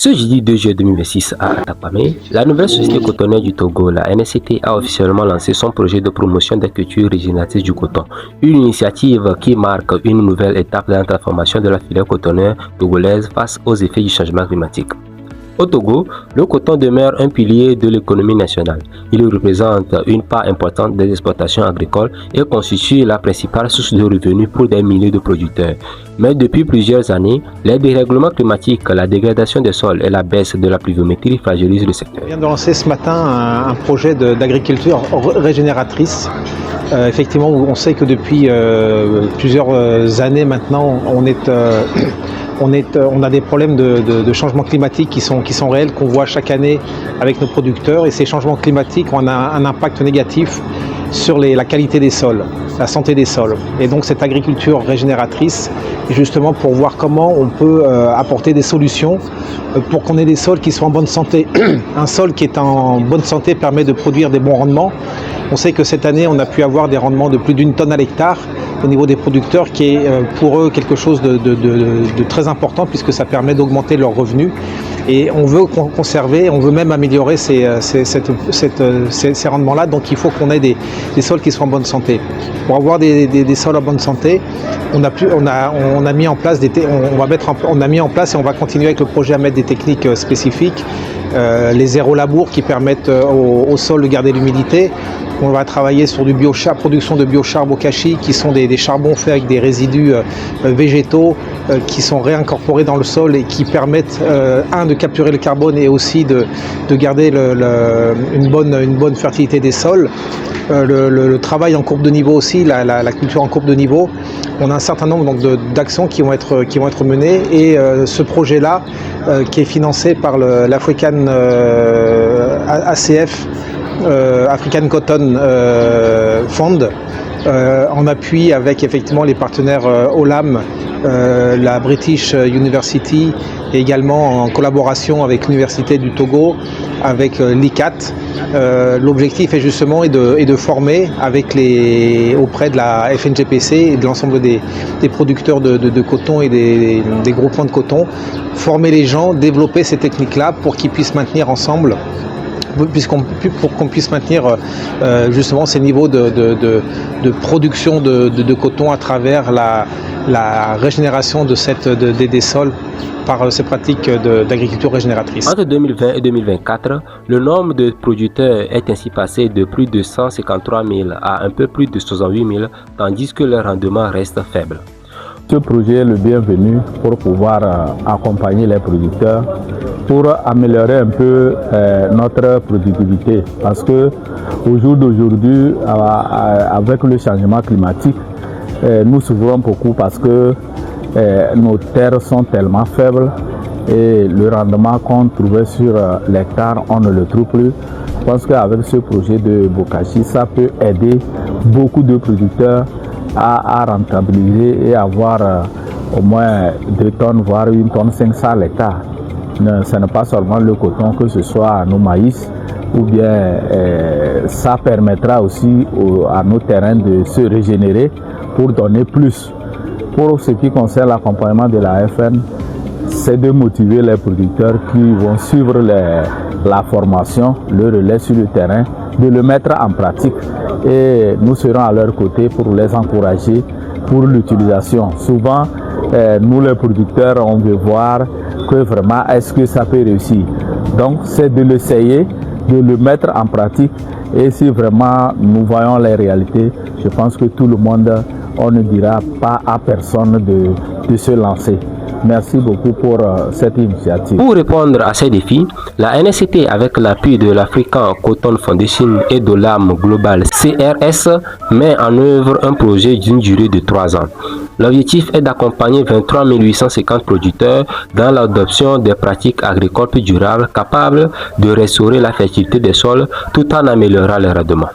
Ce jeudi 2 juillet 2026 à Atapamé, la nouvelle société cotonnière du Togo, la NSCT, a officiellement lancé son projet de promotion des cultures régénératrices du coton. Une initiative qui marque une nouvelle étape dans la transformation de la filière cotonnière togolaise face aux effets du changement climatique. Au Togo, le coton demeure un pilier de l'économie nationale. Il représente une part importante des exploitations agricoles et constitue la principale source de revenus pour des milliers de producteurs. Mais depuis plusieurs années, les dérèglements climatiques, la dégradation des sols et la baisse de la pluviométrie fragilisent le secteur. On vient de lancer ce matin un projet d'agriculture régénératrice. Effectivement, on sait que depuis plusieurs années maintenant, on a des problèmes de changement climatique qui sont réels, qu'on voit chaque année avec nos producteurs. Et ces changements climatiques ont un impact négatif sur la qualité des sols, la santé des sols. Et donc cette agriculture régénératrice est justement pour voir comment on peut apporter des solutions pour qu'on ait des sols qui soient en bonne santé. Un sol qui est en bonne santé permet de produire des bons rendements. On sait que cette année, on a pu avoir des rendements de plus d'1 tonne à l'hectare au niveau des producteurs, qui est pour eux quelque chose de très important puisque ça permet d'augmenter leurs revenus. Et on veut conserver, on veut même améliorer ces rendements-là. Donc il faut qu'on ait des sols qui soient en bonne santé. Pour avoir des sols en bonne santé, on a mis en place et on va continuer avec le projet à mettre des techniques spécifiques. Les zéro labour qui permettent au sol de garder l'humidité. On va travailler sur du production de biochar bokashi, qui sont des charbons faits avec des résidus végétaux qui sont réincorporés dans le sol et qui permettent de capturer le carbone et aussi de garder une bonne fertilité des sols. Le travail en courbe de niveau aussi, la culture en courbe de niveau. On a un certain nombre d'actions qui vont être menées et ce projet-là qui est financé par l'African ACF, African Cotton Fund, en appui avec effectivement les partenaires OLAM, la British University et également en collaboration avec l'Université du Togo, avec l'ICAT. L'objectif est justement de former auprès de la FNGPC et de l'ensemble des producteurs de coton et des groupements de coton, former les gens, développer ces techniques-là pour qu'ils puissent maintenir ensemble, pour qu'on puisse maintenir justement ces niveaux de production de coton à travers la régénération des sols par ces pratiques d'agriculture régénératrice. Entre 2020 et 2024, le nombre de producteurs est ainsi passé de plus de 153 000 à un peu plus de 68 000, tandis que le rendement reste faible. Ce projet est le bienvenu pour pouvoir accompagner les producteurs, pour améliorer un peu notre productivité. Parce que au jour d'aujourd'hui, avec le changement climatique, nous souffrons beaucoup parce que nos terres sont tellement faibles et le rendement qu'on trouvait sur l'hectare, on ne le trouve plus. Je pense qu'avec ce projet de bokashi, ça peut aider beaucoup de producteurs à rentabiliser et avoir au moins 2 tonnes, voire 1 tonne 500 à l'hectare. Ce n'est pas seulement le coton, que ce soit nos maïs, ou bien ça permettra aussi à nos terrains de se régénérer pour donner plus. Pour ce qui concerne l'accompagnement de la FN, c'est de motiver les producteurs qui vont suivre la formation, le relais sur le terrain, de le mettre en pratique. Et nous serons à leur côté pour les encourager pour l'utilisation. Souvent, nous les producteurs, on veut voir que vraiment, est-ce que ça peut réussir. Donc, c'est de l'essayer, de le mettre en pratique. Et si vraiment nous voyons les réalités, je pense que tout le monde, on ne dira pas à personne de se lancer. Merci beaucoup pour cette initiative. Pour répondre à ces défis, la NSCT, avec l'appui de l'African Cotton Foundation et de l'AM Global CRS, met en œuvre un projet d'une durée de 3 ans. L'objectif est d'accompagner 23 850 producteurs dans l'adoption des pratiques agricoles plus durables capables de restaurer la fertilité des sols tout en améliorant les rendements.